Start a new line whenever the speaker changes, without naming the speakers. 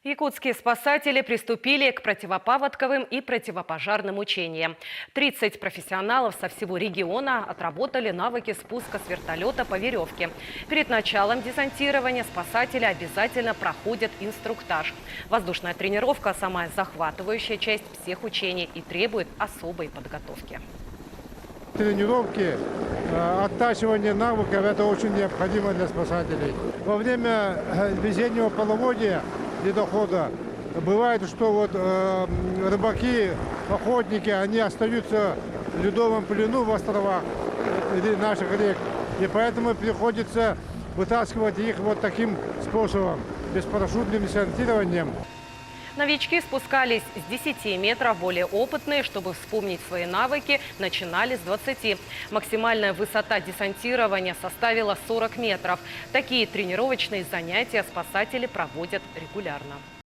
Якутские спасатели приступили к противопаводковым и противопожарным учениям. 30 профессионалов со всего региона отработали навыки спуска с вертолета по веревке. Перед началом десантирования спасатели обязательно проходят инструктаж. Воздушная тренировка – самая захватывающая часть всех учений и требует особой подготовки.
Тренировки, оттачивание навыков – это очень необходимо для спасателей. Во время весеннего половодья ледохода бывает, что вот рыбаки, охотники, они остаются в ледовом плену в островах наших рек. И поэтому приходится вытаскивать их вот таким способом, беспарашютным десантированием.
Новички спускались с 10 метров, более опытные, чтобы вспомнить свои навыки, начинали с 20. Максимальная высота десантирования составила 40 метров. Такие тренировочные занятия спасатели проводят регулярно.